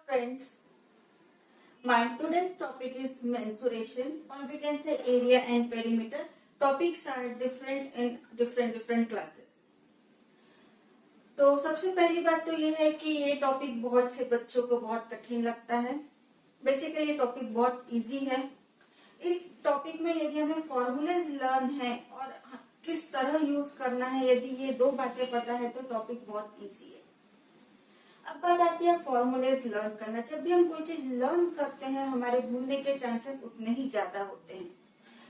friends, my today's topic is mensuration, or we can say area and perimeter. Topics are different in different classes. तो सबसे पहली बात तो ये है कि ये टॉपिक बहुत से बच्चों को बहुत कठिन लगता है। बेसिकली ये टॉपिक बहुत इजी है। इस टॉपिक में यदि हमें फॉर्मूलेज लर्न है और किस तरह यूज करना है, यदि ये दो बातें पता है तो टॉपिक बहुत इजी है। अब बात आती है फॉर्मूलेज लर्न करना। जब भी हम कोई चीज लर्न करते हैं हमारे भूलने के चांसेस उतने ही ज्यादा होते हैं।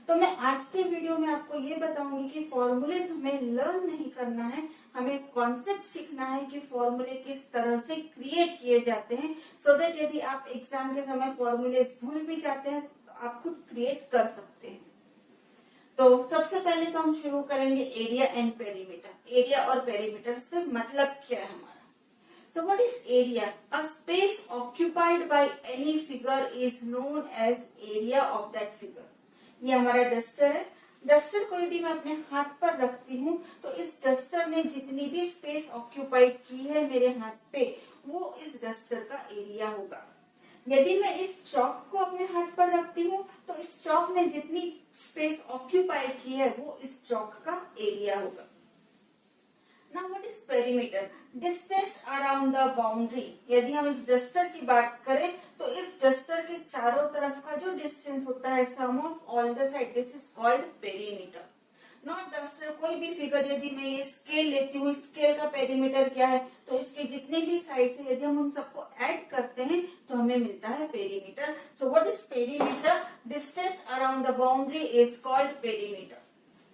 तो मैं आज के वीडियो में आपको ये बताऊंगी कि फॉर्मूलेज हमें लर्न नहीं करना है, हमें कॉन्सेप्ट सीखना है कि फॉर्मूले किस तरह से क्रिएट किए जाते हैं, सो दैट यदि आप एग्जाम के समय फॉर्मूलेज भूल भी जाते हैं तो आप खुद क्रिएट कर सकते हैं। तो सबसे पहले तो हम शुरू करेंगे एरिया एंड पेरीमीटर। एरिया और पेरीमीटर से मतलब क्या है हमारा। So what is area? A space occupied by any figure is known as area of that figure. ये हमारा डस्टर है। डस्टर को यदि मैं अपने हाथ पर रखती हूँ तो इस डस्टर ने जितनी भी स्पेस ऑक्यूपाइड की है मेरे हाथ पे, वो इस डस्टर का एरिया होगा। यदि मैं इस चौक को अपने हाथ पर रखती हूँ तो इस चौक ने जितनी स्पेस ऑक्यूपाइड की है वो इस चौक का एरिया होगा। Now what is perimeter? Distance around the boundary. यदि हम इस डस्टर की बात करें तो इस डस्टर के चारों तरफ का जो डिस्टेंस होता है, sum of all the sides, this is called perimeter. Not duster, कोई भी फिगर यदि मैं ये स्केल लेती हूँ, स्केल का पेरीमीटर क्या है, तो इसके जितने भी साइड्स है यदि हम उन सबको ऐड करते हैं तो हमें मिलता है perimeter. So what is perimeter? Distance around the boundary is called perimeter.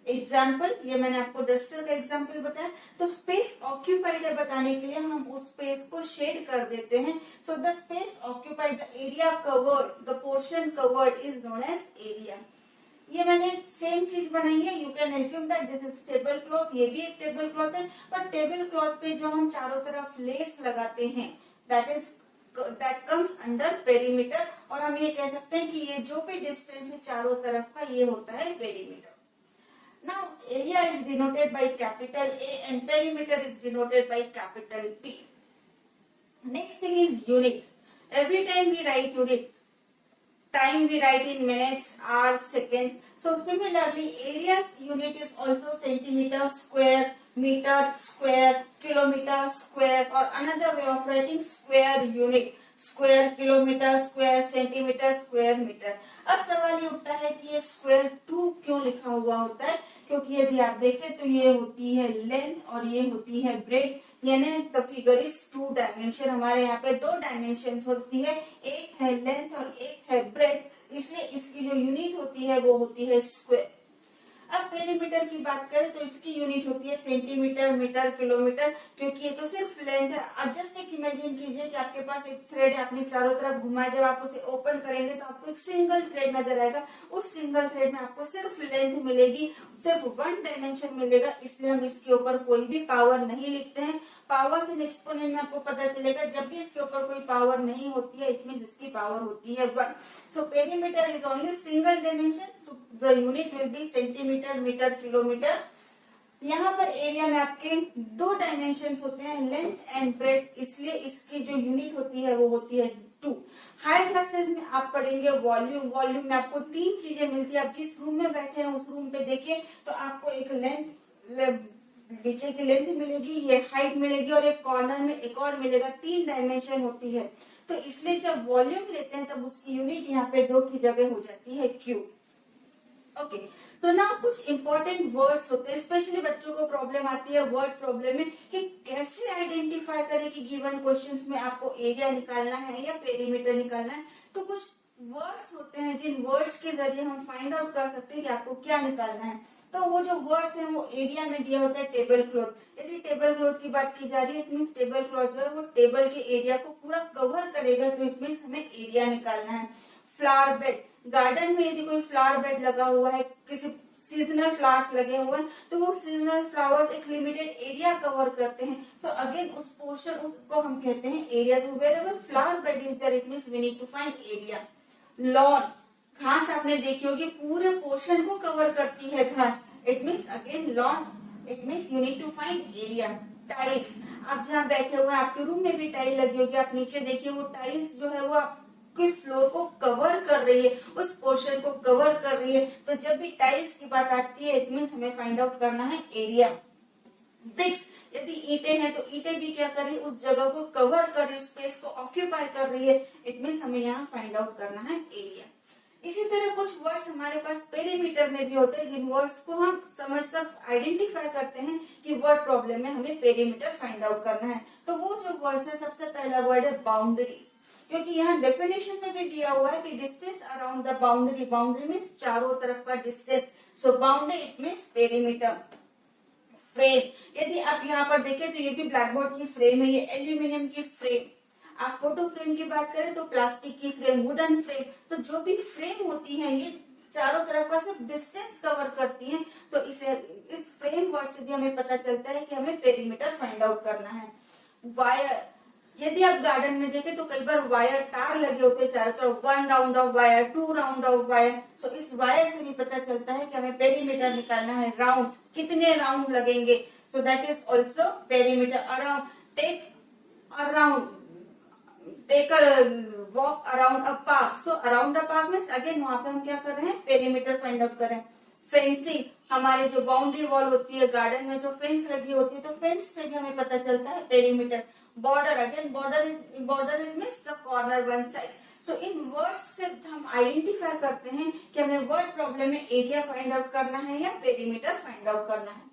Example, ये मैंने आपको डस्टर का एग्जाम्पल बताया। तो स्पेस ऑक्यूपाइड है बताने के लिए हम उस स्पेस को शेड कर देते हैं। So the space occupied, the area covered, the portion covered is known as area. ये मैंने सेम चीज बनाई है। You can assume that this is table cloth. ये भी एक टेबल क्लॉथ है, पर टेबल क्लॉथ पे जो हम चारों तरफ लेस लगाते हैं दैट कम्स अंडर पेरीमीटर। और हम ये कह सकते हैं कि ये जो भी डिस्टेंस है चारों तरफ का, ये होता है perimeter. Now area is denoted by capital A and perimeter is denoted by capital P. Next thing is unit. Every time we write unit, time we write in minutes, hours, seconds. So similarly, area's unit is also centimeter square, meter square, kilometer square, or another way of writing square unit. Square, kilometre square, centimetre square, metre. अब सवाल ये उठता है कि ये square 2 क्यों लिखा हुआ होता है, क्योंकि यदि आप देखें तो ये होती है लेंथ और ये होती है ब्रेड, यानी द फिगर इज 2 डायमेंशन। हमारे यहाँ पे 2 डायमेंशन होती है, एक है लेंथ और एक है ब्रेड, इसलिए इसकी जो यूनिट होती है वो होती है स्क्वायर। अब पेरीमीटर की बात करें तो इसकी यूनिट होती है सेंटीमीटर, मीटर, किलोमीटर, क्योंकि ये तो सिर्फ लेंथ है। अब जस्ट एक इमेजिन कीजिए कि आपके पास एक थ्रेड है, आपने चारों तरफ घुमाया, जब आप उसे ओपन करेंगे तो आपको एक सिंगल थ्रेड नजर आएगा। उस सिंगल थ्रेड में आपको सिर्फ लेंथ मिलेगी, सिर्फ 1 डायमेंशन मिलेगा, इसलिए हम इसके ऊपर कोई भी पावर नहीं लिखते हैं। पावर से एक्सपोनेंट में आपको पता चलेगा, जब भी इसके ऊपर कोई पावर नहीं होती है इट मींस इसकी पावर होती है 1। So perimeter is only single dimension, so the unit will be centimetre, metre, kilometre. यहाँ पर एरिया में आपके 2 डायमेंशन होते हैं, लेंथ एंड ब्रेड, इसलिए इसकी जो यूनिट होती है वो होती है 2। हायर क्लासेस में आप पढ़ेंगे वॉल्यूम। वॉल्यूम में आपको 3 चीजें मिलती है। आप जिस रूम में बैठे हैं उस रूम पे देखिए तो आपको एक लेंथ, नीचे की लेंथ मिलेगी, ये हाइट मिलेगी और एक कॉर्नर में एक और मिलेगा। 3 डायमेंशन होती है, तो इसलिए जब वॉल्यूम लेते हैं तब उसकी यूनिट यहाँ पे 2 की जगह हो जाती है क्यूब। ओके, सो नाउ कुछ इंपॉर्टेंट वर्ड्स होते हैं, स्पेशली बच्चों को प्रॉब्लम आती है वर्ड प्रॉब्लम में कि कैसे आइडेंटिफाई करें कि गिवन क्वेश्चंस में आपको एरिया निकालना है या पेरीमीटर निकालना है। तो कुछ वर्ड्स होते हैं जिन वर्ड्स के जरिए हम फाइंड आउट कर सकते हैं कि आपको क्या निकालना है। तो वो जो वर्ड्स हैं वो एरिया में दिया होता है टेबल क्लॉथ। यदि टेबल क्लॉथ की बात की जा रही है इट मीन्स टेबल क्लॉथ जो है वो टेबल के एरिया को पूरा कवर करेगा, तो इट मीन्स हमें एरिया निकालना है। फ्लावर बेड, गार्डन में यदि कोई फ्लावर बेड लगा हुआ है, किसी सीजनल फ्लावर्स लगे हुए हैं, तो वो सीजनल फ्लावर्स एक लिमिटेड एरिया कवर करते हैं। सो अगेन उस पोर्शन उसको हम कहते हैं एरिया। तो wherever flower bed is there it means we need to find area. Lawn, घास आपने देखी होगी पूरे पोर्शन को कवर करती है घास, it means again lawn, it means you need to find area. Tiles, आप जहाँ बैठे हुए हैं आपके रूम में भी टाइल लगी होगी, आप नीचे देखिए वो टाइल्स जो है वो आपके फ्लोर को कवर कर रही है, उस पोर्शन को कवर कर रही है। तो जब भी टाइल्स की बात आती है इट मीन्स हमें फाइंड आउट करना है एरिया। ब्रिक्स, यदि ईंटें हैं तो ईंटें भी क्या कर रही है, उस जगह को कवर कर रही है, स्पेस को ऑक्यूपाई कर रही है, इट मीन्स हमें यहाँ फाइंड आउट करना है एरिया। इसी तरह कुछ वर्ड्स हमारे पास पेरीमीटर में भी होते हैं, जिन वर्ड्स को हम समझकर आइडेंटिफाई करते हैं कि वर्ड प्रॉब्लम में हमें पेरीमीटर फाइंड आउट करना है। तो वो जो वर्ड्स है, सबसे पहला वर्ड है बाउंड्री, क्योंकि यहाँ डेफिनेशन में भी दिया हुआ है कि distance around the boundary, boundary means चारों तरफ का distance, so boundary it means perimeter. Frame, यदि आप यहाँ पर देखें तो ये भी ब्लैक बोर्ड की फ्रेम है, ये एल्यूमिनियम की फ्रेम। आप फोटो फ्रेम की बात करें तो प्लास्टिक की फ्रेम, वुडन फ्रेम, तो जो भी फ्रेम होती है ये चारों तरफ का सिर्फ डिस्टेंस कवर करती है। तो इस फ्रेम वर्ड से भी हमें पता चलता है कि हमें पेरीमीटर फाइंड आउट करना है। वायर, यदि आप गार्डन में देखें तो कई बार वायर तार लगे होते हैं चारों तरफ, 1 round of wire, 2 round of wire. So इस वायर से भी पता चलता है कि हमें पेरीमीटर निकालना है, राउंड्स, कितने राउंड लगेंगे, so that is also perimeter. Around, take around, take a walk around a park, so around a park means again वहां पे हम क्या कर रहे हैं, पेरीमीटर फाइंड आउट कर रहे हैं। फेंसिंग, हमारे जो बाउंड्री वॉल होती है गार्डन में, जो फेंस लगी होती है, तो फेंस से भी हमें पता चलता है perimeter. Border, again border means the corner one side. So in words से हम आइडेंटिफाई करते हैं कि हमें वर्ड प्रॉब्लम में एरिया फाइंड आउट करना है या पेरीमीटर फाइंड आउट करना है।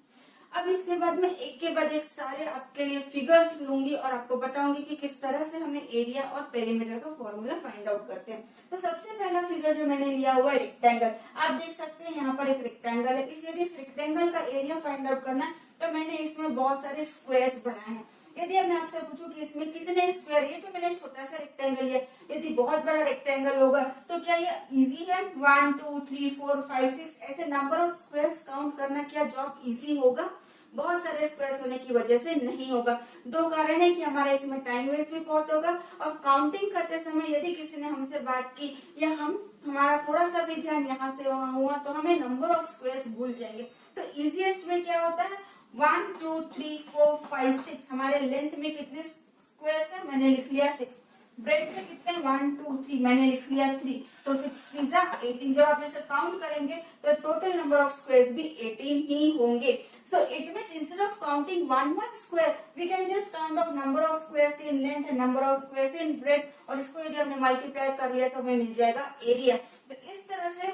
अब इसके बाद मैं एक के बाद एक सारे आपके लिए फिगर्स लूंगी और आपको बताऊंगी कि किस तरह से हमें एरिया और पेरीमीटर का फॉर्मूला फाइंड आउट करते हैं। तो सबसे पहला फिगर जो मैंने लिया हुआ है रेक्टेंगल, आप देख सकते हैं यहाँ पर एक रेक्टेंगल है। यदि इस रेक्टेंगल का एरिया फाइंड आउट करना है तो मैंने इसमें बहुत सारे स्क्वायर्स बनाए हैं। यदि अब मैं आपसे पूछूं कि इसमें कितने स्क्वायर है, तो मैंने छोटा सा रेक्टेंगल लिया। यदि बहुत बड़ा रेक्टेंगल होगा तो क्या ये इजी है, 1 2 3 4 5 6 ऐसे नंबर ऑफ स्क्वायर्स काउंट करना क्या जॉब इजी होगा? बहुत सारे स्क्वायर्स होने की वजह से नहीं होगा। दो कारण है कि हमारा इसमें टाइम वेस्ट भी बहुत होगा, और काउंटिंग करते समय यदि किसी ने हमसे बात की या हमारा थोड़ा सा भी ध्यान यहाँ से वहां हुआ तो हमें नंबर ऑफ स्क्वायर्स भूल जाएंगे। तो इजीएस्ट में क्या होता है, 1 2 3 4 5 6, हमारे लेंथ में कितने स्क्वायर्स है, मैंने लिख लिया 6। ब्रेड में कितने, 1 2 3, मैंने लिख लिया 3। सो 6 3 जा 18। जब आप इसे काउंट करेंगे तो टोटल नंबर ऑफ स्क्वायर्स भी 18 ही होंगे। So it means instead of counting 1 square we can just count of number of squares in length and number of squares in breadth, और इसको यदि हमने मल्टीप्लाई कर लिया तो हमें मिल जाएगा एरिया। तो इस तरह से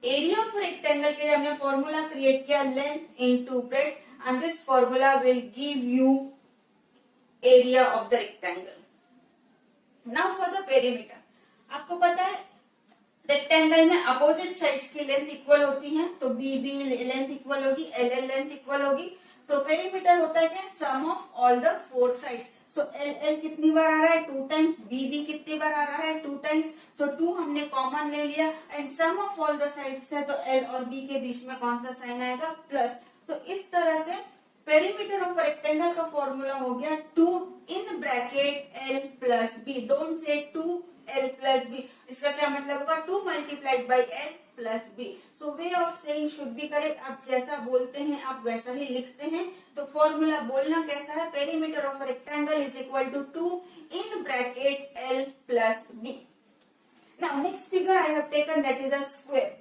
एरिया ऑफ रेक्टेंगल के लिए हमने फॉर्मूला क्रिएट किया, length into breadth, and this formula will give you area of the rectangle. Now for the perimeter, आपको पता है रेक्टेंगल में अपोजिट साइड्स की लेंथ इक्वल होती है, तो बी बी लेंथ इक्वल होगी, एल एल लेंथ इक्वल होगी। सो पेरीमीटर होता है क्या, sum of all the 4 sides. So L L कितनी बार आ रहा है, 2 टाइम्स, बी बी कितनी बार आ रहा है, 2 टाइम्स। सो 2 हमने कॉमन ले लिया, and sum of all the sides है, तो एल और बी के बीच में कौन सा साइन आएगा, प्लस। सो इस तरह से पेरीमीटर ऑफ रेक्टेंगल का फॉर्मूला हो गया 2 in bracket L plus B. Don't say 2 L plus B, इसका क्या मतलब होगा, 2 multiplied by L plus B. So way of saying should be correct, आप जैसा बोलते हैं आप वैसा ही लिखते हैं। तो फॉर्मूला बोलना कैसा है, perimeter of rectangle is equal to 2 in bracket L plus B. Now next figure I have taken, that is a square.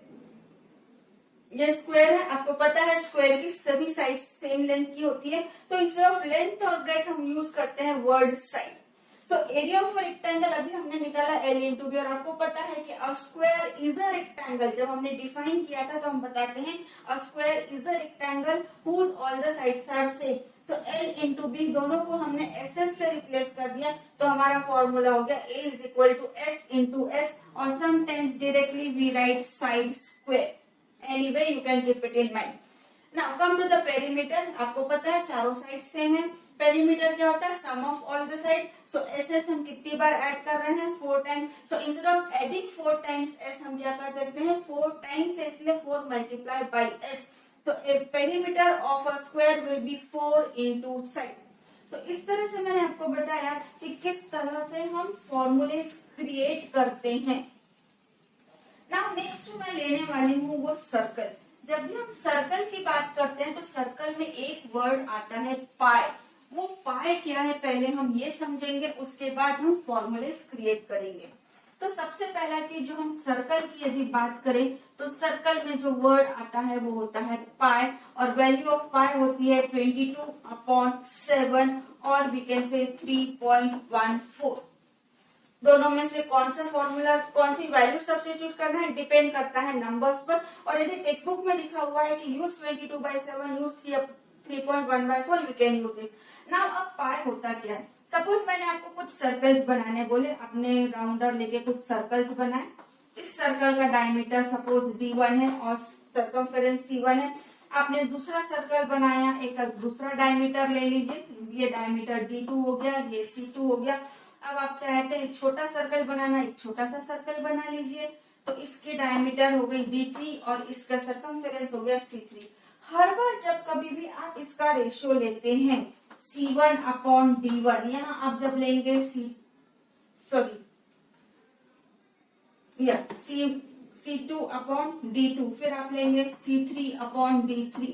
ये स्क्वायर है, आपको पता है स्क्वायर की सभी साइड सेम लेंथ की होती है, तो इंस्टेड ऑफ लेंथ और ब्रेथ हम यूज करते हैं ward side. So area of rectangle अभी हमने निकाला एल इंटू बी, और आपको पता है कि a square is a rectangle, जब हमने डिफाइन किया था तो हम बताते हैं a square is a rectangle whose all the sides are same. So L into B दोनों को हमने एस एस से रिप्लेस कर दिया, तो हमारा फॉर्मूला हो गया A is equal to S into S, और sometimes directly we write side square. Anyway, you can keep it in mind. Now come to the perimeter. आपको पता है चारों साइड सेम है। पेरीमीटर क्या होता है, sum of all the side. So S S हम कितनी बार ऐड कर रहे हैं, 4 times. So instead of adding 4 times S हम क्या कर देते हैं, 4 टाइम्स है, इसलिए 4 multiply by S. So perimeter of a square will be 4 into side. So इस तरह से मैंने आपको बताया कि किस तरह से हम फॉर्मूले क्रिएट करते हैं। नाउ नेक्स्ट मैं लेने वाली हूँ वो सर्कल। जब भी हम सर्कल की बात करते हैं तो सर्कल में एक वर्ड आता है पाई। वो पाई क्या है पहले हम ये समझेंगे, उसके बाद हम फॉर्मूलेस क्रिएट करेंगे। तो सबसे पहला चीज जो हम सर्कल की यदि बात करें तो सर्कल में जो वर्ड आता है वो होता है पाई, और वैल्यू ऑफ पाई होती है 22/7 और वी कैन से 3.14। दोनों में से कौन सा फॉर्मूला, कौन सी वैल्यू सब्स्टिट्यूट करना है डिपेंड करता है नंबर्स पर। और यदि टेक्स्ट बुक में लिखा हुआ है कि use 22/7, use 3.1/4, you can use this. Now अब पाई होता क्या है? सपोज मैंने आपको कुछ सर्कल्स बनाने बोले, अपने राउंडर लेके कुछ सर्कल्स बनाए। इस सर्कल का डायमीटर सपोज D1 है और सर्कमफेरेंस C1 है। आपने दूसरा सर्कल बनाया, एक दूसरा डायमीटर ले लीजिए, ये डायमीटर D2 हो गया, ये C2 हो गया। अब आप चाहते हैं एक छोटा सर्कल बनाना, एक छोटा सा सर्कल बना लीजिए, तो इसकी डायमीटर हो गई D3 और इसका सर्कमफेरेंस हो गया C3। हर बार जब कभी भी आप इसका रेशियो लेते हैं C1/D1, यहाँ आप जब लेंगे C2/D2, फिर आप लेंगे C3/D3।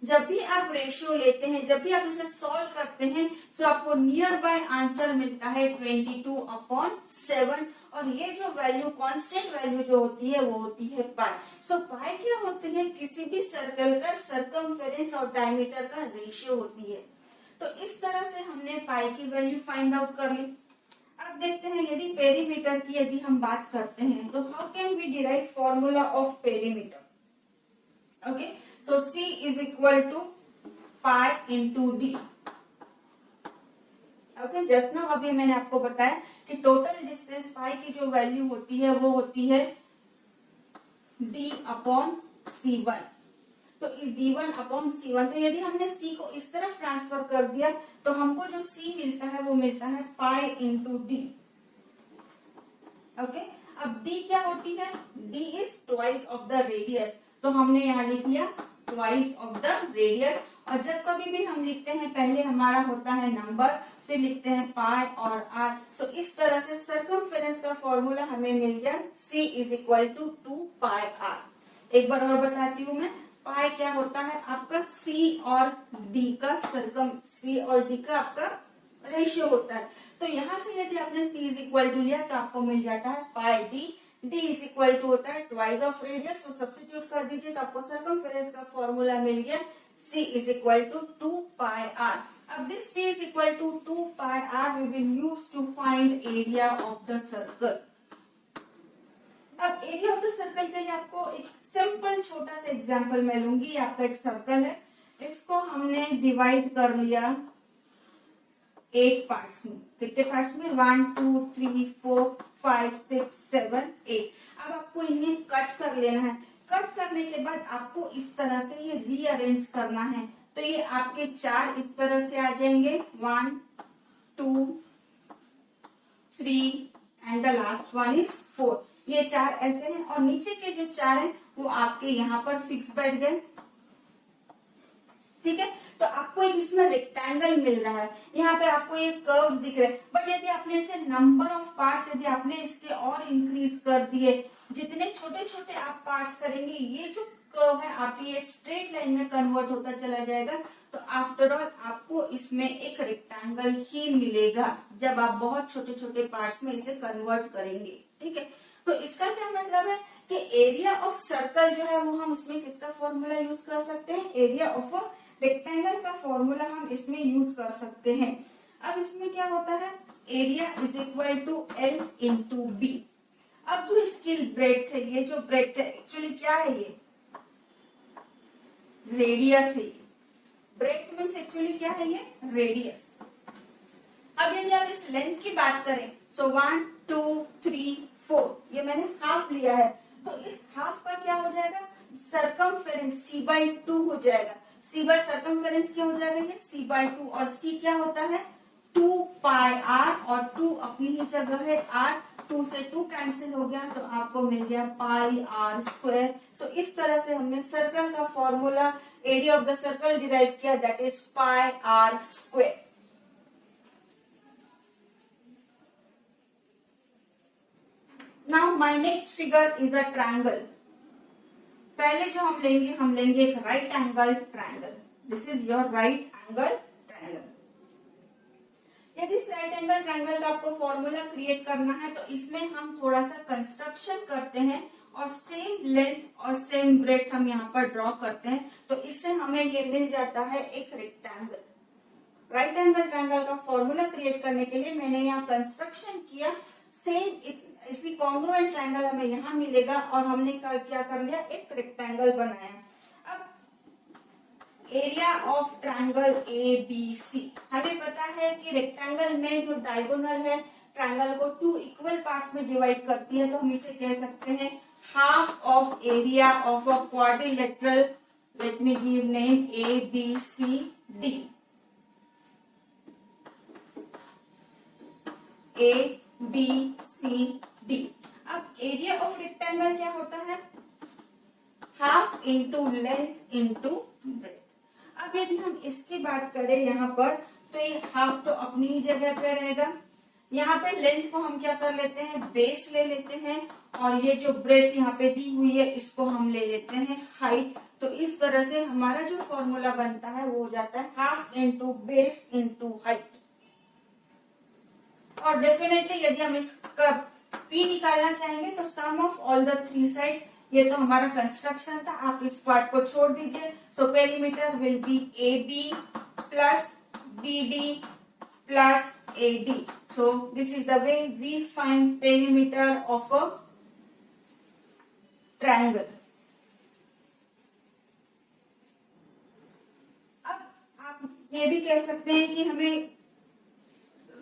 जब भी आप रेशियो लेते हैं, जब भी आप उसे सॉल्व करते हैं, तो आपको नियर बाय आंसर मिलता है 22/7। और ये जो वैल्यू, कांस्टेंट वैल्यू जो होती है वो होती है पाई। सो पाई क्या होती है? किसी भी सर्कल का सर्कमफेरेंस और डायमीटर का रेशियो होती है। तो इस तरह से हमने पाई की वैल्यू फाइंड आउट कर ली। अब देखते हैं यदि पेरीमीटर की यदि हम बात करते हैं तो how can we derive formula of perimeter? Okay, so C is equal to pi into D। Okay, just now अभी मैंने आपको बताया कि टोटल डिस्टेंस पाई की जो वैल्यू होती है वो होती है D/C1। तो D1/C1, तो यदि हमने C को इस तरफ ट्रांसफर कर दिया तो हमको जो C मिलता है वो मिलता है पाई इंटू D। ओके, अब D क्या होती है? D is twice of the radius. तो हमने यहाँ लिख लिया ट्वाइस ऑफ द रेडियस। और जब कभी भी हम लिखते हैं पहले हमारा होता है नंबर, फिर लिखते हैं पाई और आर। सो इस तरह से सर्कमफेरेंस का फॉर्मूला हमें मिल गया C is equal to 2πr। एक बार और बताती हूँ मैं, पाई क्या होता है? आपका C और D का आपका रेशियो होता है। तो यहाँ से यदि आपने C इज इक्वल टू लिया तो आपको मिल जाता है पाई D इज इक्वल टू होता है ट्वाइस ऑफ रेडियस। तो सब्स्टिट्यूट कर दीजिए तो आपको सर्कमफेरेंस का फॉर्मूला मिल गया C is equal to 2πr। अब this C is equal to 2πr we will use to find area of the circle. अब एरिया ऑफ द सर्कल के लिए आपको एक सिंपल छोटा सा एग्जांपल मैं लूंगी। आपका एक सर्कल है, इसको हमने डिवाइड कर लिया 8 पार्ट्स में। कितने पार्ट्स में? 1 2 3 4 5 6 7 8। अब आपको इन्हें कट कर लेना है। कट करने के बाद आपको इस तरह से ये रीअरेंज करना है। तो ये आपके 4 इस तरह से आ जाएंगे, 1 2 3 and the last one is 4। ये 4 ऐसे हैं और नीचे के जो 4 हैं वो आपके यहाँ पर फिक्स बैठ गए। ठीक है, तो आपको एक इसमें रेक्टेंगल मिल रहा है, यहाँ पे आपको ये कर्व्स दिख रहे हैं। बट यदि आपने इसे नंबर ऑफ पार्ट्स, यदि आपने इसके और इंक्रीज कर दिए, जितने छोटे छोटे आप पार्ट्स करेंगे, ये जो कर्व है आपके ये स्ट्रेट लाइन में कन्वर्ट होता चला जाएगा। तो आफ्टर ऑल आपको इसमें एक रेक्टेंगल ही मिलेगा जब आप बहुत छोटे छोटे पार्ट्स में इसे कन्वर्ट करेंगे। ठीक है, तो इसका क्या मतलब है कि एरिया ऑफ सर्कल जो है वो हम इसमें किसका फॉर्मूला यूज कर सकते हैं? एरिया ऑफ रेक्टेंगल का फॉर्मूला हम इसमें यूज कर सकते हैं। अब इसमें क्या होता है? Area is equal to L into B. अब जो इसकी ब्रेड्थ है, ये जो ब्रेड्थ है एक्चुअली क्या है? ये रेडियस है। ब्रेड्थ मीन्स एक्चुअली क्या है? ये रेडियस। अब यदि आप इस लेंथ की बात करें, सो 1 2 3 4, ये मैंने हाफ लिया है, तो इस हाफ का क्या हो जाएगा? सर्कमफेरेंस C/2 हो जाएगा। C बाय सर्कमफेरेंस क्या हो जाएगा? ये C/2। और C क्या होता है? 2πr, और 2 अपनी ही जगह है, r 2 से 2 कैंसिल हो गया तो आपको मिल गया πr²। सो इस तरह से हमने सर्कल का formula, area of the circle derive किया, that is πr²। Now my next figure is a triangle। पहले जो हम लेंगे एक right angle triangle. This is your right angle triangle. यदि इस राइट एंगल ट्रायंगल का आपको फॉर्मूला क्रिएट करना है तो इसमें हम थोड़ा सा कंस्ट्रक्शन करते हैं और सेम लेंथ और सेम ब्रेथ हम यहाँ पर ड्रॉ करते हैं, तो इससे हमें ये मिल जाता है एक रेक्टेंगल। राइट एंगल ट्रायंगल का फॉर्मूला क्रिएट करने के लिए मैंने यहाँ कंस्ट्रक्शन किया, सेम इसी कॉन्ग्रुएंट ट्रायंगल हमें यहाँ मिलेगा और हमने क्या कर लिया, एक रेक्टेंगल बनाया। अब एरिया ऑफ ट्रायंगल ABC, हमें पता है कि रेक्टेंगल में जो डायगोनल है ट्रायंगल को 2 इक्वल पार्ट्स में डिवाइड करती है, तो हम इसे कह सकते हैं half of area of a quadrilateral. Let me give name ABCD. ABCD. अब एरिया ऑफ रेक्टेंगल क्या होता है, half into length into breadth. अब यदि हम इसकी बात करें यहाँ पर, तो ये हाफ तो अपनी ही जगह पे रहेगा। यहाँ पे लेंथ को हम क्या कर लेते हैं, बेस ले लेते हैं, और ये जो ब्रेथ यहाँ पे दी हुई है इसको हम ले लेते हैं हाइट। तो इस तरह से हमारा जो फॉर्मूला बनता है वो हो जाता है half into base into height. और डेफिनेटली यदि हम इसका P निकालना चाहेंगे तो सम ऑफ ऑल द 3 साइड्स, ये तो हमारा कंस्ट्रक्शन था, आप इस पार्ट को छोड़ दीजिए। So perimeter will be AB plus BD plus AD. So this is the way we find perimeter of a triangle. अब आप ये भी कह सकते हैं कि हमें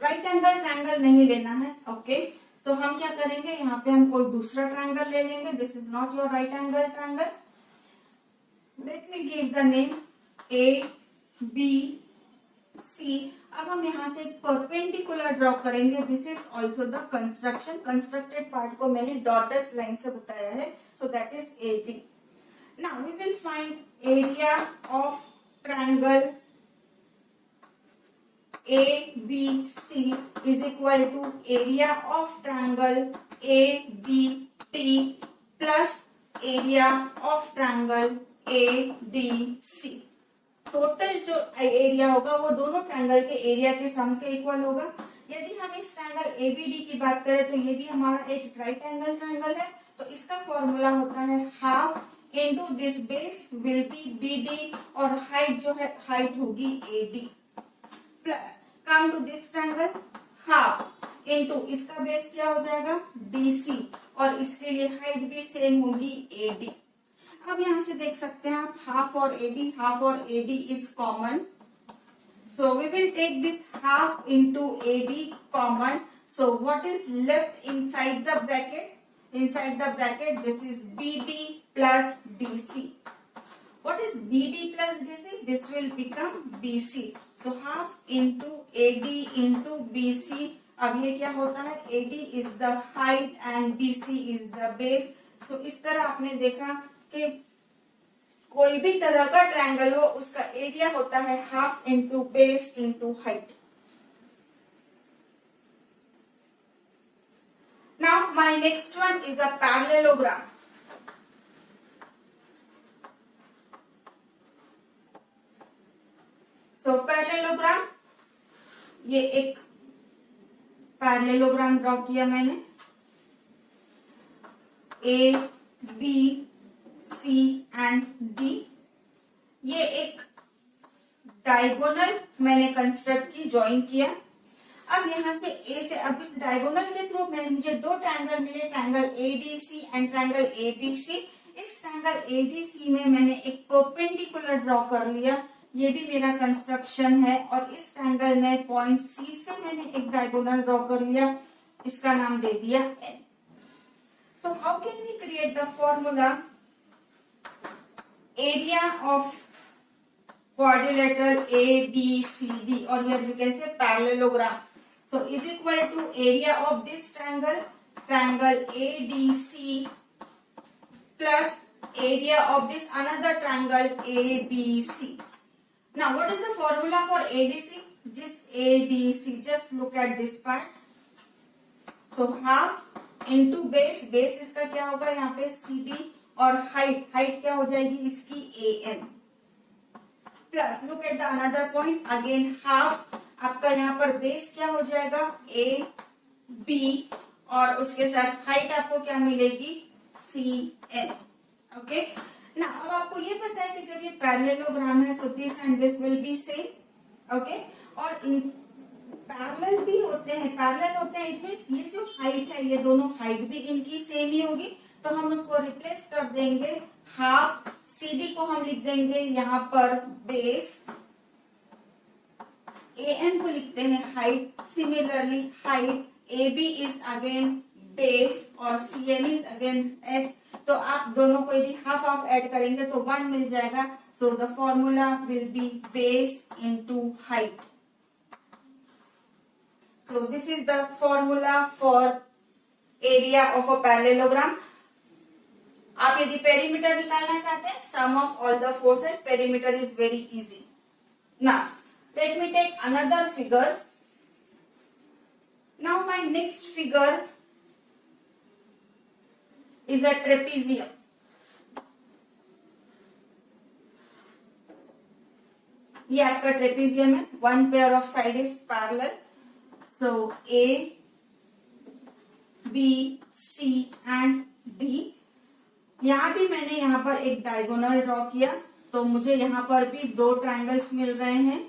राइट एंगल ट्रायंगल नहीं लेना है, ओके। सो हम क्या करेंगे, यहाँ पे हम कोई दूसरा ट्रायंगल ले लेंगे। This is not your right angle triangle. Let me give the name ABC। अब हम यहाँ से परपेंडिकुलर ड्रॉ करेंगे। This is also the construction. Constructed part को मैंने डॉटेड लाइन से बताया है, so that is AD। Now we will find area of triangle ABC is equal to area of triangle ABT plus area of triangle ADC। Total जो area होगा वो दोनों triangle के एरिया के सम के इक्वल होगा। यदि हम इस ट्रायंगल ABD की बात करें तो ये भी हमारा एक राइट एंगल ट्रायंगल है, तो इसका फॉर्मूला होता है half into this base will be BD और हाइट जो है हाइट होगी AD plus come to this triangle half into इसका बेस क्या हो जाएगा DC और इसके लिए हाइट भी सेम होगी AD। अब यहां से देख सकते हैं आप हाफ और AD is common, so we will take this half into AD common. So what is left inside the bracket, inside the bracket this is BD plus DC. What is BD plus DC? This will become BC. So half into AD into BC. अब ये क्या होता है, AD is the height and BC is the base. So इस तरह आपने देखा कि कोई भी तरह का ट्रायंगल हो उसका एरिया होता है half into base into height. Now my next one is a parallelogram. So parallelogram, ये एक पैरेललोग्राम ड्रॉ किया मैंने, A, B, C and D। ये एक डायगोनल मैंने कंस्ट्रक्ट की, ज्वाइन किया। अब यहाँ से A से, अब इस डायगोनल के थ्रू मुझे 2 ट्रायंगल मिले, triangle ADC and triangle ABC। इस ट्रायंगल ADC में मैंने एक परपेंडिकुलर ड्रॉ कर लिया, ये भी मेरा कंस्ट्रक्शन है। और इस ट्रायंगल में पॉइंट C से मैंने एक डायगोनल ड्रॉ कर लिया, इसका नाम दे दिया N। So how can we create the formula area of quadrilateral ABCD, or here we can say parallelogram. So is equal to area of this triangle, triangle ADC plus area of this another triangle ABC. Now what is the formula for ADC? Just ADC, just look at this part. So half into base, base इसका क्या होगा यहाँ पे CD और height क्या हो जाएगी इसकी AM plus look at the another point again half आपका यहाँ पर बेस क्या हो जाएगा AB और उसके साथ हाइट आपको क्या मिलेगी CN। ओके ना अब आपको ये पता है कि जब ये पैरेललोग्राम है so this and this will be same. Okay और इन पैरेलल भी होते हैं, पैरेलल होते हैं इट मींस ये जो हाइट है ये दोनों हाइट भी इनकी सेम ही होगी, तो हम उसको रिप्लेस कर देंगे हाफ CD को हम लिख देंगे यहाँ पर बेस, AM को लिखते हैं height, similarly height AB is again base और CN इज अगेन H। तो आप दोनों को यदि हाफ हाफ ऐड करेंगे तो 1 मिल जाएगा। So the formula will be base into height. So this is the formula for area of a parallelogram. आप यदि पेरीमीटर निकालना चाहते हैं sum of all the four side, perimeter is very easy. Now let me take another figure. Now my next figure is a trapezium. ये आपका trapezium है, one pair of side is parallel, so A, B, C and D। यहाँ भी मैंने यहाँ पर एक diagonal draw किया, तो मुझे यहाँ पर भी दो ट्रायंगल्स मिल रहे हैं।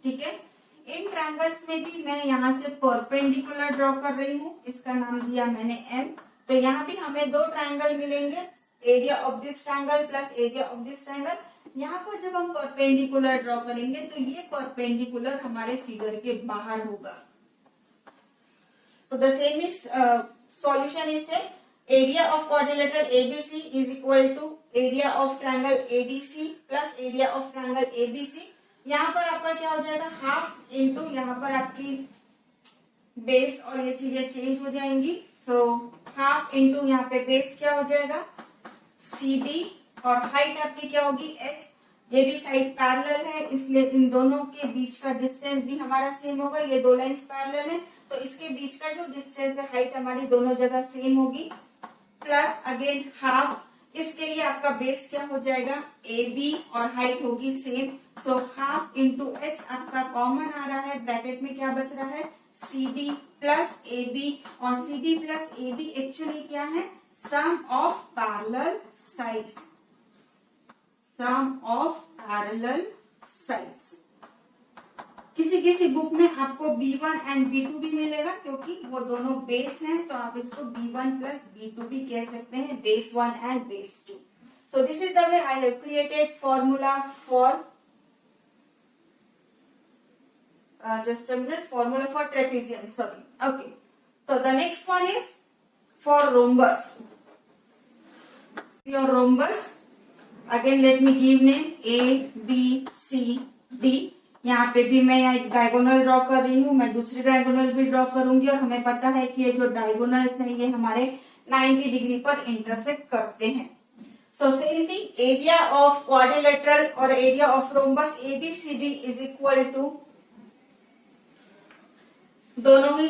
ठीक है, इन ट्रायंगल्स में भी मैं यहाँ से परपेंडिकुलर ड्रॉ कर रही हूँ, इसका नाम दिया मैंने M। तो यहाँ भी हमें दो ट्रायंगल मिलेंगे, area of this triangle plus area of this triangle. यहाँ पर जब हम परपेंडिकुलर ड्रॉ करेंगे तो ये परपेंडिकुलर हमारे फिगर के बाहर होगा। So the same is solution is से area of quadrilateral ABC is equal to area of triangle ADC plus area of triangle ABC। यहाँ पर आपका क्या हो जाएगा हाफ इंटू यहाँ पर आपकी बेस और ये चीजें चेंज हो जाएंगी। सो हाफ इंटू यहाँ पे बेस क्या हो जाएगा CD और हाइट आपकी क्या होगी H। ये भी साइड पैरेलल है इसलिए इन दोनों के बीच का डिस्टेंस भी हमारा सेम होगा। ये दो लाइंस पैरेलल है तो इसके बीच का जो डिस्टेंस है हाइट हमारी दोनों जगह सेम होगी, प्लस अगेन हाफ, इसके लिए आपका बेस क्या हो जाएगा AB और हाइट होगी same. So half into H आपका कॉमन आ रहा है, ब्रैकेट में क्या बच रहा है CD प्लस AB और CD प्लस AB एक्चुअली क्या है sum of parallel sides, sum of parallel sides. किसी किसी बुक में आपको B1 एंड B2 भी मिलेगा क्योंकि वो दोनों बेस हैं, तो आप इसको B1 प्लस B2 भी कह सकते हैं, base 1 and base 2। So this is the way I have created formula for just a minute, formula for trapezium, sorry. Okay, so the next one is for rhombus. Your rhombus, again let me give name A, B, C, D। यहाँ पे भी मैं एक diagonal draw कर रही हूँ, मैं दूसरी डायगोनल भी ड्रॉ करूंगी और हमें पता है कि ये जो डायगोनल्स हैं ये हमारे 90 डिग्री पर इंटरसेक्ट करते हैं। So same thing area of quadrilateral और area of rhombus ABCD is equal to, दोनों ही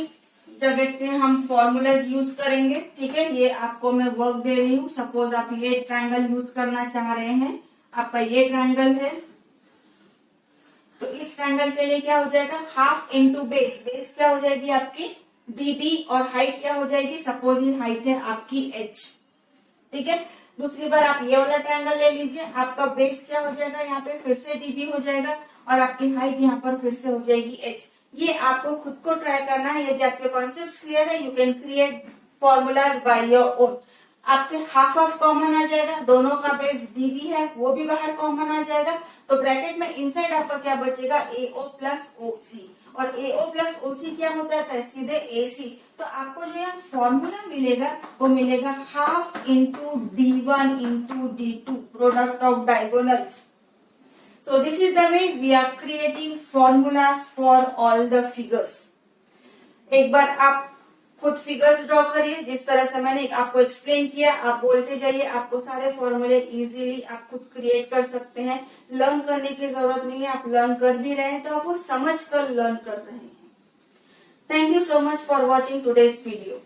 जगह पे हम फॉर्मूलाज यूज करेंगे। ठीक है, ये आपको मैं वर्क दे रही हूँ। सपोज आप ये ट्रायंगल यूज करना चाह रहे हैं, आपका ये ट्रायंगल है तो इस ट्रायंगल के लिए क्या हो जाएगा हाफ इंटू बेस, बेस क्या हो जाएगी आपकी DB और हाइट क्या हो जाएगी, सपोज ये हाइट है आपकी H। ठीक है, दूसरी बार आप ये वाला ट्रायंगल ले लीजिए, आपका बेस क्या हो जाएगा यहाँ पे फिर से DB हो जाएगा और आपकी हाइट यहाँ पर फिर से हो जाएगी H। ये आपको खुद को ट्राई करना है। यदि आपके कॉन्सेप्ट क्लियर है you can create formulas by your own. आपके हाफ ऑफ कॉमन आ जाएगा, दोनों का बेस DB है वो भी बाहर कॉमन आ जाएगा, तो ब्रैकेट में इनसाइड आपका क्या बचेगा AO प्लस OC, और AO प्लस OC क्या होता है सीधे AC। तो आपको जो यहाँ फॉर्मूला मिलेगा वो मिलेगा half into D1 into D2 product of diagonals. So this is the way we are creating formulas for all the figures. एक बार आप खुद फिगर्स ड्रॉ करिए जिस तरह से मैंने आपको एक्सप्लेन किया, आप बोलते जाइए, आपको सारे फॉर्मूले इजीली आप खुद क्रिएट कर सकते हैं। लर्न करने की जरूरत नहीं है, आप लर्न कर भी रहे हैं तो आप वो समझ कर लर्न कर रहे हैं। Thank you so much for watching today's video.